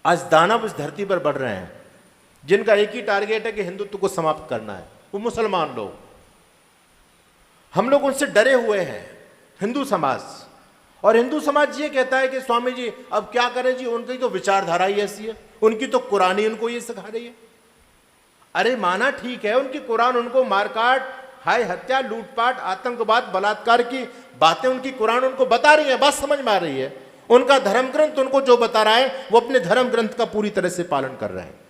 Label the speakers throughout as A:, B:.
A: आज दानव इस धरती पर बढ़ रहे हैं जिनका एक ही टारगेट है कि हिंदुत्व को समाप्त करना है, वो मुसलमान लोग। हम लोग उनसे डरे हुए हैं, हिंदू समाज। और हिंदू समाज ये कहता है कि स्वामी जी अब क्या करें जी, उनकी तो विचारधारा ही ऐसी है, उनकी तो कुरान ही उनको ये सिखा रही है। अरे माना ठीक है, उनकी कुरान उनको मारकाट, हाय हत्या, लूटपाट, आतंकवाद, बलात्कार की बातें उनकी कुरान उनको बता रही है, बात समझ में आ रही है। उनका धर्म ग्रंथ उनको जो बता रहा है वो अपने धर्म ग्रंथ का पूरी तरह से पालन कर रहे हैं।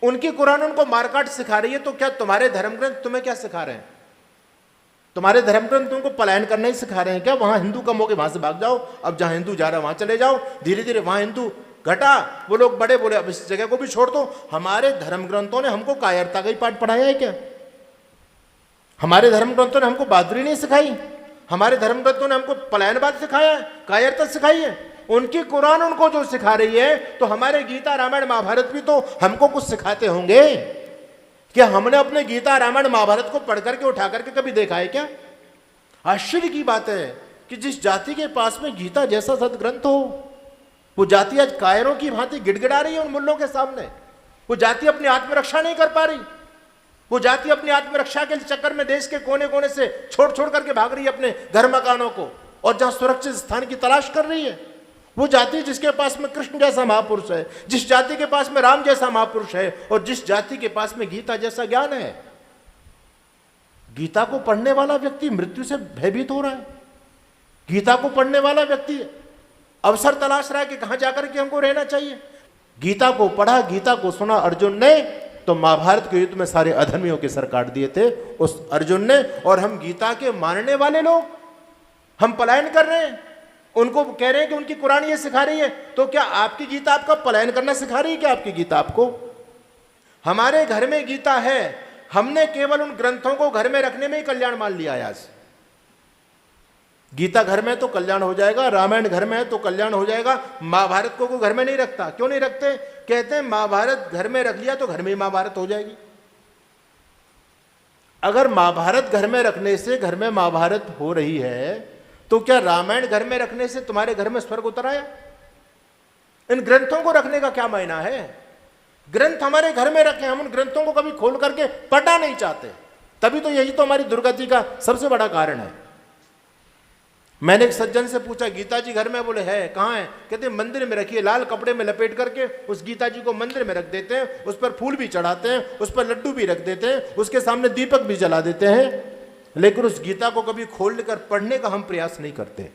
A: उनकी कुरान उनको मारकाट सिखा रही है, तो क्या तुम्हारे धर्म ग्रंथ तुम्हें क्या सिखा रहे हैं? तुम्हारे धर्म ग्रंथ तुमको पलायन करना ही सिखा रहे हैं क्या? वहां हिंदू कम हो गए, वहां से भाग जाओ, अब जहां हिंदू जा रहा है वहां चले जाओ, धीरे धीरे वहां हिंदू घटा। वो लोग बड़े बोले अब इस जगह को भी छोड़ दो। हमारे धर्म ग्रंथों ने हमको कायरता का ही पाठ पढ़ाया है क्या? हमारे धर्म ग्रंथों ने हमको बहादुरी नहीं सिखाई? हमारे धर्म ग्रंथों ने हमको पलायनवाद सिखाया है, कायरता सिखाई है? उनकी कुरान उनको जो सिखा रही है, तो हमारे गीता रामायण महाभारत भी तो हमको कुछ सिखाते होंगे। क्या हमने अपने गीता रामायण महाभारत को पढ़ करके उठा करके कभी देखा है क्या? आश्चर्य की बात है कि जिस जाति के पास में गीता जैसा सदग्रंथ हो, वो जाति आज कायरों की भांति गिड़गिड़ा रही है उन मुल्लों के सामने। वो जाति अपनी आत्मरक्षा नहीं कर पा रही। वो जाति अपनी आत्मरक्षा के चक्कर में देश के कोने कोने से छोड़ छोड़ करके भाग रही है अपने घर मकानों को, और जहां सुरक्षित स्थान की तलाश कर रही है। वो जाति जिसके पास में कृष्ण जैसा महापुरुष है, जिस जाति के पास में राम जैसा महापुरुष है, और जिस जाति के पास में गीता जैसा ज्ञान है, गीता को पढ़ने वाला व्यक्ति मृत्यु से भयभीत हो रहा है। गीता को पढ़ने वाला व्यक्ति अवसर तलाश रहा है कि कहां जाकर के हमको रहना चाहिए। गीता को पढ़ा, गीता को सुना अर्जुन ने, तो महाभारत के युद्ध में सारे अधर्मियों के सर काट दिए थे उस अर्जुन ने। और हम गीता के मानने वाले लोग हम पलायन कर रहे हैं, उनको कह रहे हैं कि उनकी कुरान ये सिखा रही है। तो क्या आपकी गीता आपका पलायन करना सिखा रही है क्या? आपकी गीता आपको? हमारे घर में गीता है, हमने केवल उन ग्रंथों को घर में रखने में ही कल्याण मान लिया है। आज गीता घर में तो कल्याण हो जाएगा, रामायण घर में है तो कल्याण हो जाएगा, महाभारत को कोई घर में नहीं रखता। क्यों नहीं रखते? कहते हैं महाभारत घर में रख लिया तो घर में ही महाभारत हो जाएगी। अगर महाभारत घर में रखने से घर में महाभारत हो रही है, तो क्या रामायण घर में रखने से तुम्हारे घर में स्वर्ग उतर आया? इन ग्रंथों को रखने का क्या मायना है? ग्रंथ हमारे घर में रखे, हम उन ग्रंथों को कभी खोल करके पढ़ना नहीं चाहते। तभी तो यही तो हमारी दुर्गति का सबसे बड़ा कारण है। मैंने एक सज्जन से पूछा, गीता जी घर में? बोले है। कहाँ है? कहते मंदिर में रखिए, लाल कपड़े में लपेट करके उस गीता जी को मंदिर में रख देते हैं, उस पर फूल भी चढ़ाते हैं, उस पर लड्डू भी रख देते हैं, उसके सामने दीपक भी जला देते हैं, लेकिन उस गीता को कभी खोल कर पढ़ने का हम प्रयास नहीं करते।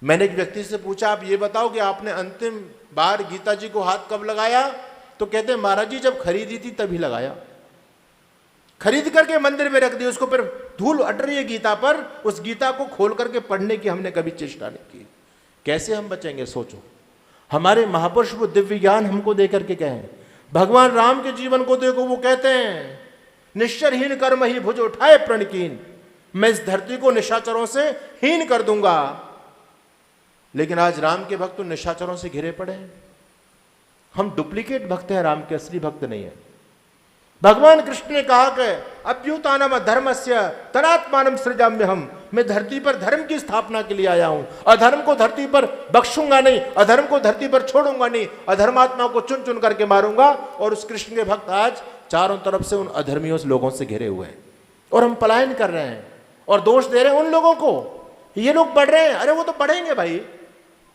A: मैंने एक व्यक्ति से पूछा, आप ये बताओ कि आपने अंतिम बार गीता जी को हाथ कब लगाया? तो कहते हैं महाराज जी जब खरीदी थी तभी लगाया। खरीद करके मंदिर में रख दी, उसको फिर धूल अट रही है गीता पर, उस गीता को खोल करके पढ़ने की हमने कभी चेष्टा नहीं की। कैसे हम बचेंगे? सोचो। हमारे महापुरुष वो दिव्य ज्ञान हमको दे करके कहें। भगवान राम के जीवन को देखो, वो कहते हैं निश्चरहीन कर्म ही भुज उठाए प्रणकीन, मैं इस धरती को निशाचरों से हीन कर दूंगा। लेकिन आज राम के भक्त तो निशाचरों से घिरे पड़े हैं। हम डुप्लीकेट भक्त हैं, राम के असली भक्त नहीं है। भगवान कृष्ण ने कहा कि अभ्युत्थानम धर्मस्य तदात्मानं सृजाम्यहम्, मैं धरती पर धर्म की स्थापना के लिए आया हूं। अधर्म को धरती पर बख्शूंगा नहीं, अधर्म को धरती पर छोड़ूंगा नहीं, अधर्मात्मा को चुन चुन करके मारूंगा। और उस कृष्ण के भक्त आज चारों तरफ से उन अधर्मियों लोगों से घिरे हुए हैं, और हम पलायन कर रहे हैं और दोष दे रहे हैं उन लोगों को। ये लोग बढ़ रहे हैं, अरे वो तो बढ़ेंगे भाई।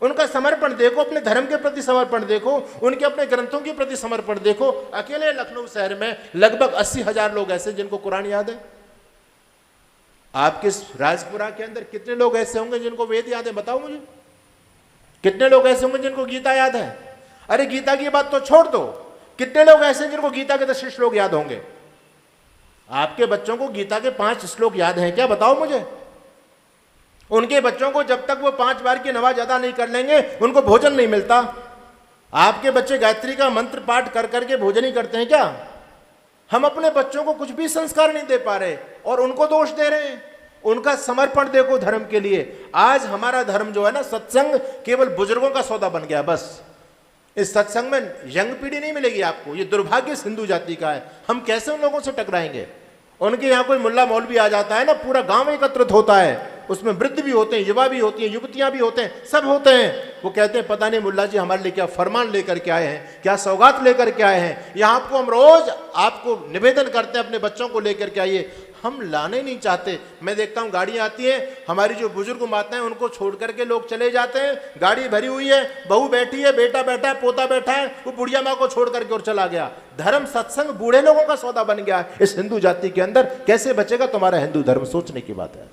A: उनका समर्पण देखो, अपने धर्म के प्रति समर्पण देखो, उनके अपने ग्रंथों के प्रति समर्पण देखो। अकेले लखनऊ शहर में लगभग 80,000 लोग ऐसे जिनको कुरान याद है। आपके राजपुरा के अंदर कितने लोग ऐसे होंगे जिनको वेद याद है? बताओ मुझे। कितने लोग ऐसे होंगे जिनको गीता याद है? अरे गीता की बात तो छोड़ दो, कितने लोग ऐसे जिनको गीता के 10 श्लोक याद होंगे? आपके बच्चों को गीता के 5 श्लोक याद हैं क्या? बताओ मुझे। उनके बच्चों को जब तक वो 5 बार की नमाज अदा नहीं कर लेंगे, उनको भोजन नहीं मिलता। आपके बच्चे गायत्री का मंत्र पाठ कर करके भोजन ही करते हैं क्या? हम अपने बच्चों को कुछ भी संस्कार नहीं दे पा रहे और उनको दोष दे रहे हैं। उनका समर्पण देखो धर्म के लिए। आज हमारा धर्म जो है ना, सत्संग केवल बुजुर्गों का सौदा बन गया बस। इस सत्संग में यंग पीढ़ी नहीं मिलेगी आपको। ये दुर्भाग्य हिंदू जाति का है। हम कैसे उन लोगों से टकराएंगे? उनके यहाँ कोई मुल्ला मौलवी आ जाता है ना, पूरा गांव एकत्रित होता है उसमें वृद्ध भी होते हैं, युवा भी होती हैं, युवतियां भी होते हैं, सब होते हैं। वो कहते हैं पता नहीं मुल्ला जी हमारे लिए क्या फरमान लेकर के आए हैं, क्या सौगात लेकर के आए हैं। यहाँ आपको हम रोज आपको निवेदन करते हैं अपने बच्चों को लेकर के आइए, हम लाने नहीं चाहते। मैं देखता हूँ गाड़ियाँ आती हैं, हमारी जो बुजुर्ग माताएं उनको छोड़ करके लोग चले जाते हैं, गाड़ी भरी हुई है, बहू बैठी है, बेटा बैठा है, पोता बैठा है, वो बुढ़िया माँ को छोड़ करके और चला गया। धर्म सत्संग बूढ़े लोगों का सौदा बन गया इस हिंदू जाति के अंदर। कैसे बचेगा तुम्हारा हिंदू धर्म, सोचने की बात है।